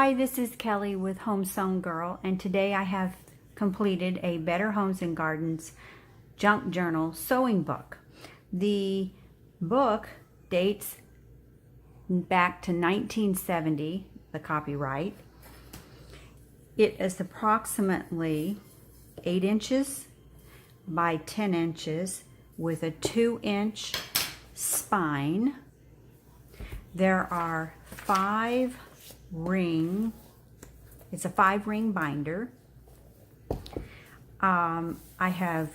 Hi, this is Kelly with Home Sewn Girl, and today I have completed a Better Homes and Gardens Junk Journal sewing book. The book dates back to 1970, the copyright. It is approximately 8 inches by 10 inches with a 2-inch spine. There are 5 ring. It's a 5-ring binder. I have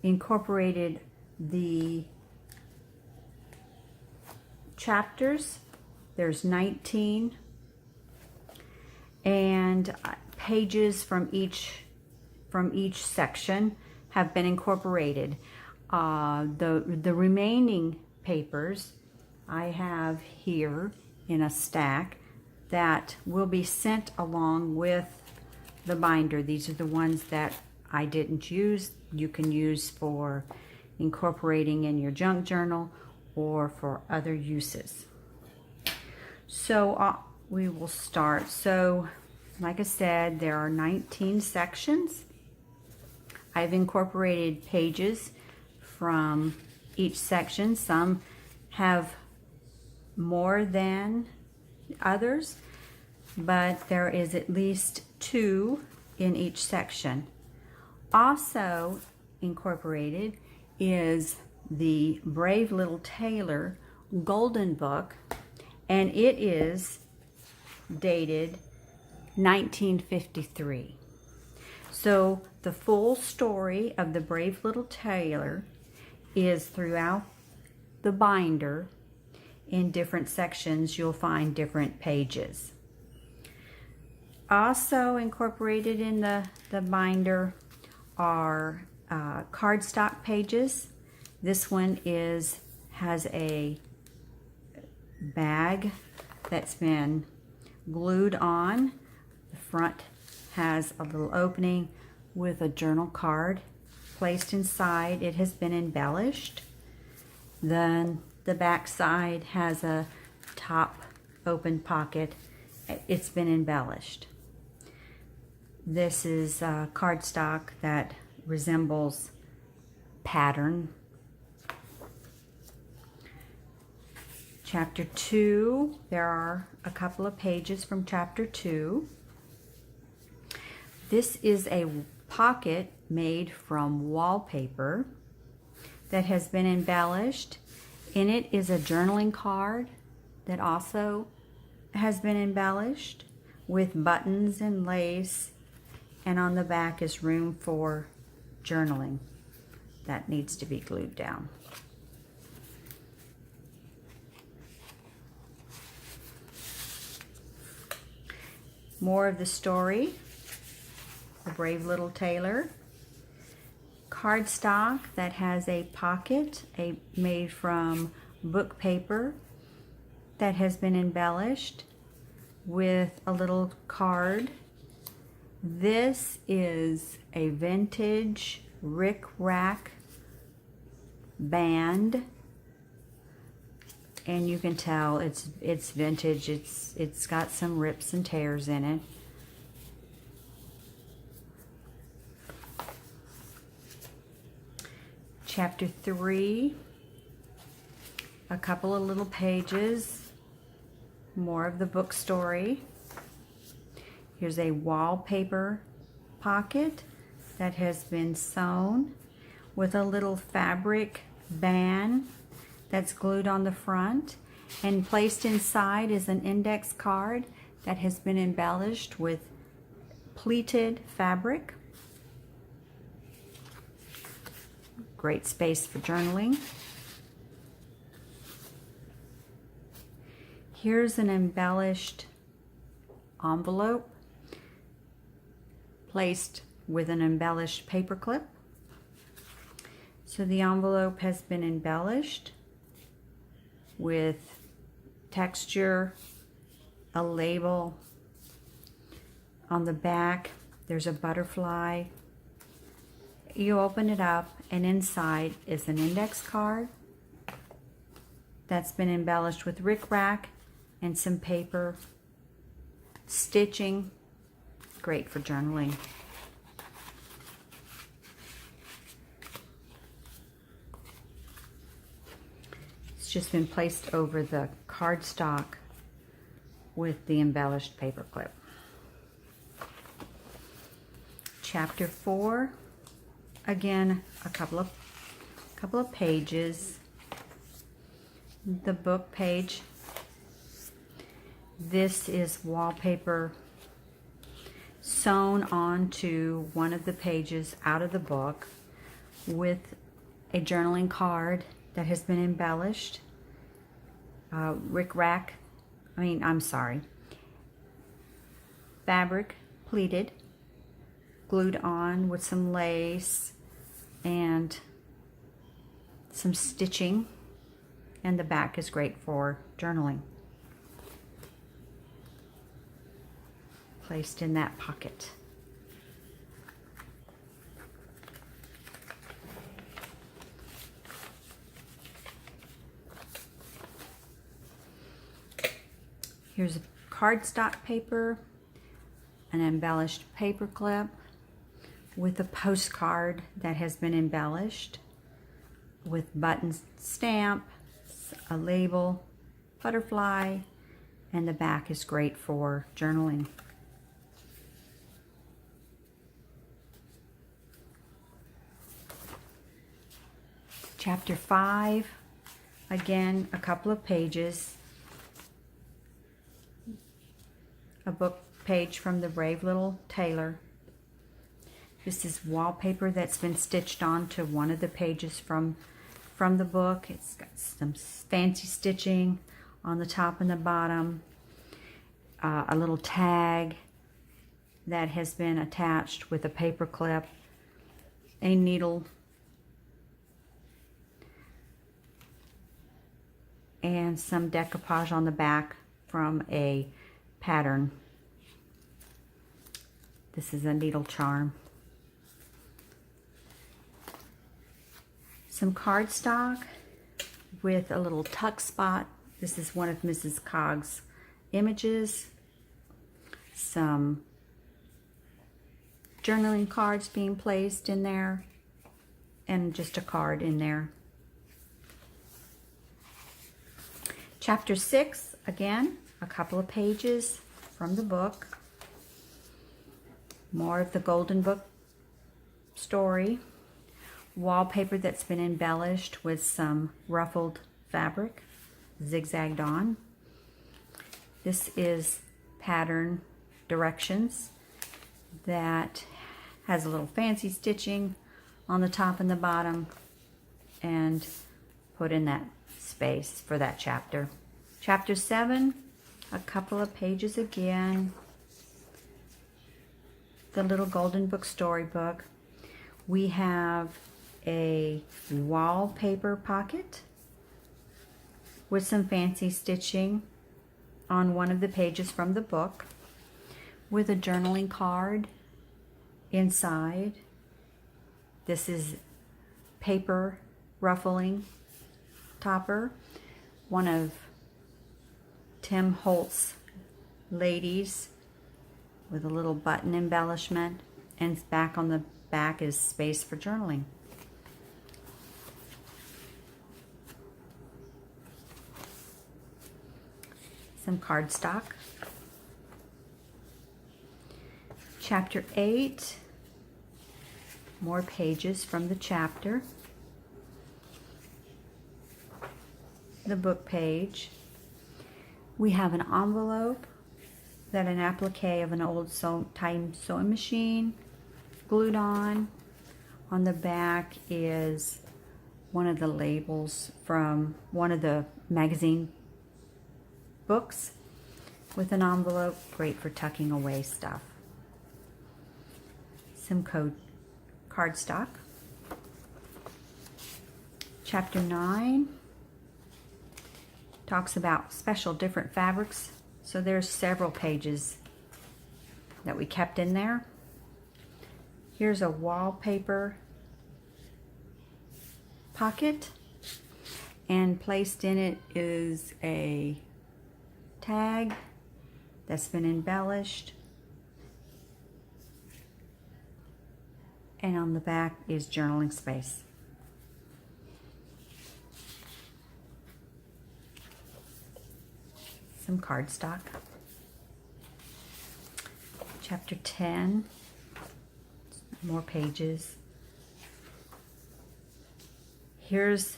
incorporated the chapters. There's 19, and pages from each section have been incorporated. The remaining papers I have here in a stack that will be sent along with the binder. These are the ones that I didn't use. You can use for incorporating in your junk journal or for other uses. So we will start. So like I said, there are 19 sections. I've incorporated pages from each section. Some have more than others, but there is at least 2 in each section. Also incorporated is the Brave Little Tailor Golden Book, and it is dated 1953. So the full story of the Brave Little Tailor is throughout the binder. In different sections, you'll find different pages. Also incorporated in the binder are cardstock pages. This one has a bag that's been glued on. The front has a little opening with a journal card placed inside. It has been embellished. Then the back side has a top open pocket. It's been embellished. This is cardstock that resembles pattern. Chapter 2, there are a couple of pages from Chapter 2. This is a pocket made from wallpaper that has been embellished. In it is a journaling card that also has been embellished with buttons and lace, and on the back is room for journaling that needs to be glued down. More of the story, The Brave Little Tailor. Cardstock that has a pocket made from book paper that has been embellished with a little card. This is a vintage rick-rack band, and you can tell it's vintage. It's got some rips and tears in it. Chapter 3, a couple of little pages, more of the book story. Here's a wallpaper pocket that has been sewn with a little fabric band that's glued on the front, and placed inside is an index card that has been embellished with pleated fabric. Great space for journaling. Here's an embellished envelope placed with an embellished paperclip. So the envelope has been embellished with texture, a label. On the back, there's a butterfly. You open it up, and inside is an index card that's been embellished with rickrack and some paper stitching, great for journaling. It's just been placed over the cardstock with the embellished paperclip. Chapter 4, again, a couple of pages. The book page. This is wallpaper sewn onto one of the pages out of the book with a journaling card that has been embellished. Fabric pleated, glued on with some lace and some stitching, and the back is great for journaling. Placed in that pocket. Here's a cardstock paper, an embellished paperclip with a postcard that has been embellished with button stamp, a label, butterfly, and the back is great for journaling. Chapter 5, again, a couple of pages. A book page from the brave little Tailor. This is wallpaper that's been stitched onto one of the pages from the book. It's got some fancy stitching on the top and the bottom. A little tag that has been attached with a paper clip, a needle, and some decoupage on the back from a pattern. This is a needle charm. Some cardstock with a little tuck spot. This is one of Mrs. Cog's images. Some journaling cards being placed in there, and just a card in there. Chapter 6, again, a couple of pages from the book. More of the Golden Book story. Wallpaper that's been embellished with some ruffled fabric, zigzagged on. This is pattern directions that has a little fancy stitching on the top and the bottom, and put in that space for that chapter. Chapter 7, a couple of pages again. The little Golden Book storybook. We have a wallpaper pocket with some fancy stitching on one of the pages from the book, with a journaling card inside. This is paper ruffling topper, one of Tim Holt's ladies, with a little button embellishment, and back on the back is space for journaling. Some cardstock. Chapter 8, more pages from the chapter. The book page. We have an envelope that an applique of an old time sewing machine glued on. On the back is one of the labels from one of the magazine books with an envelope, great for tucking away stuff. Some cardstock. Chapter 9 talks about special different fabrics. So there's several pages that we kept in there. Here's a wallpaper pocket, and placed in it is a tag that's been embellished. And on the back is journaling space. Some cardstock. Chapter 10, more pages. Here's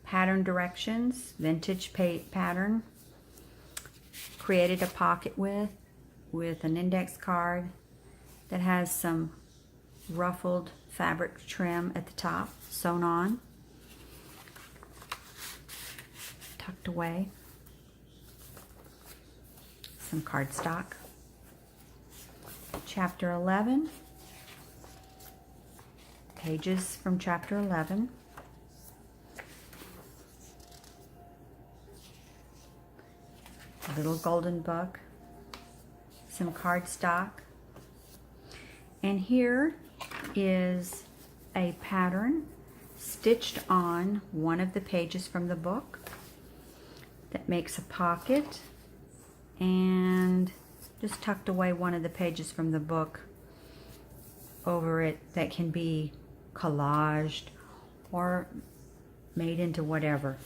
pattern directions, vintage pattern. Created a pocket with an index card that has some ruffled fabric trim at the top, sewn on, tucked away. Some cardstock. Chapter 11, pages from chapter 11. A little golden book, some cardstock, and here is a pattern stitched on one of the pages from the book that makes a pocket, and just tucked away one of the pages from the book over it that can be collaged or made into whatever.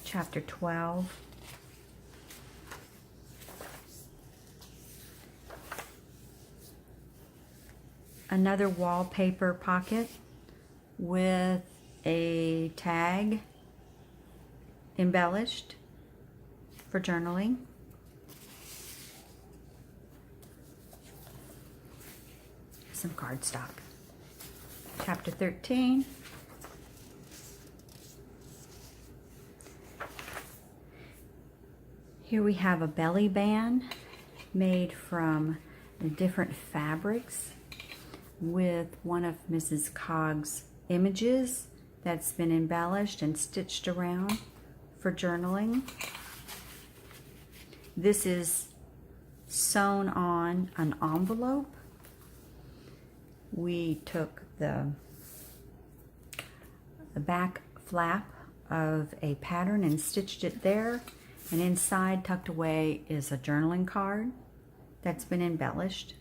Chapter 12. Another wallpaper pocket with a tag embellished for journaling. Some cardstock. Chapter 13. Here we have a belly band made from different fabrics with one of Mrs. Cog's images that's been embellished and stitched around for journaling. This is sewn on an envelope. We took the back flap of a pattern and stitched it there, and inside, tucked away, is a journaling card that's been embellished.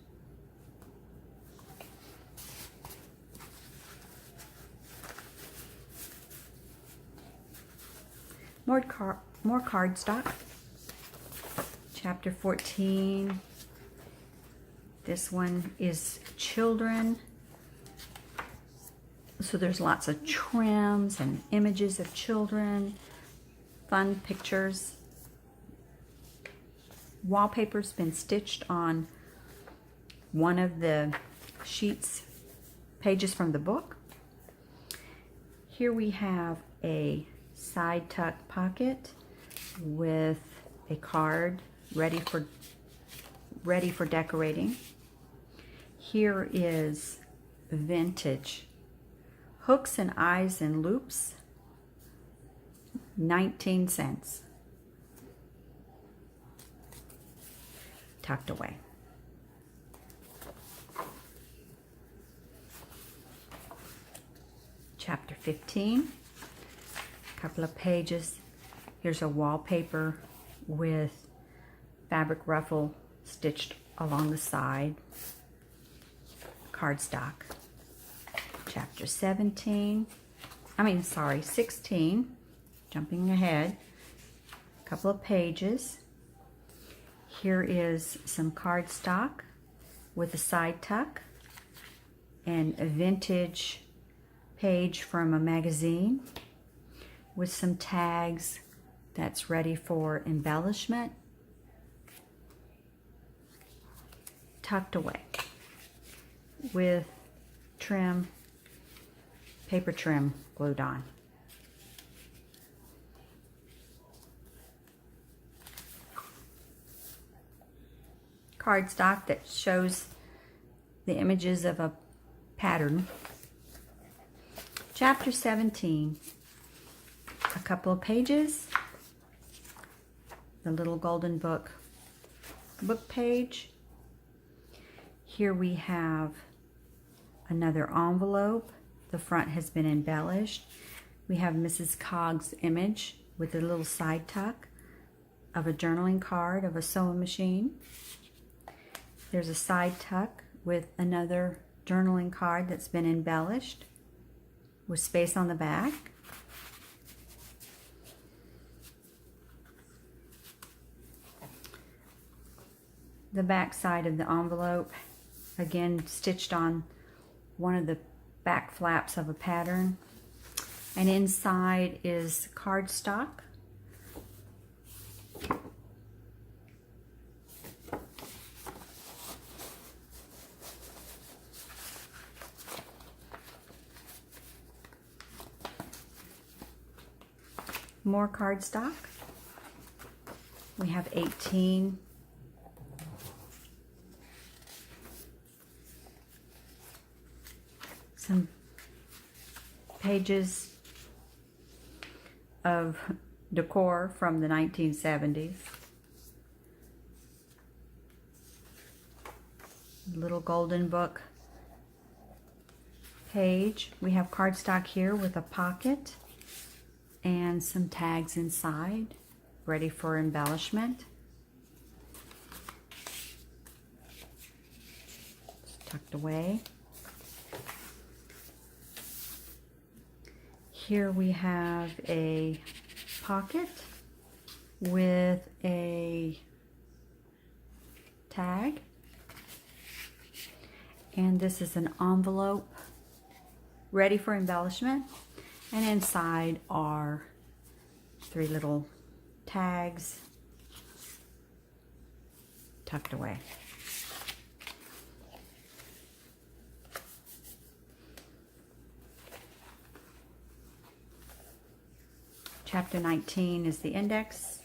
More cardstock. Chapter 14. This one is children. So there's lots of trims and images of children, fun pictures. Wallpaper's been stitched on one of the pages from the book. Here we have a side tuck pocket with a card ready for decorating. Here is vintage hooks and eyes and loops, 19 cents. Tucked away. Chapter 15. A couple of pages. Here's a wallpaper with fabric ruffle stitched along the side. Cardstock. Chapter 16. Jumping ahead. A couple of pages. Here is some cardstock with a side tuck and a vintage page from a magazine with some tags that's ready for embellishment. Tucked away with trim, paper trim glued on. Cardstock that shows the images of a pattern. Chapter 17. A couple of pages. The little golden book page. Here we have another envelope. The front has been embellished. We have Mrs. Cog's image with a little side tuck of a journaling card of a sewing machine. There's a side tuck with another journaling card that's been embellished with space on the back. The back side of the envelope, again stitched on one of the back flaps of a pattern. And inside is cardstock. More cardstock. We have 18. Some pages of decor from the 1970s. Little golden book page. We have cardstock here with a pocket and some tags inside, ready for embellishment. It's tucked away. Here we have a pocket with a tag, and this is an envelope ready for embellishment, and inside are 3 little tags tucked away. Chapter 19 is the index,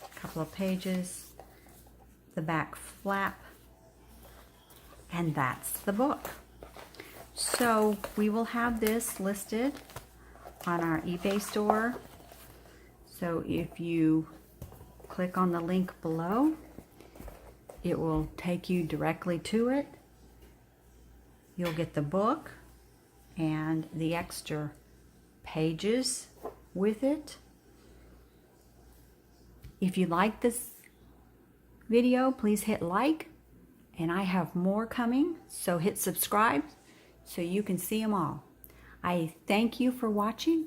a couple of pages, the back flap, and that's the book. So we will have this listed on our eBay store. So if you click on the link below, it will take you directly to it. You'll get the book and the extra pages with it. If you like this video, please hit like, and I have more coming, so hit subscribe so you can see them all. I thank you for watching,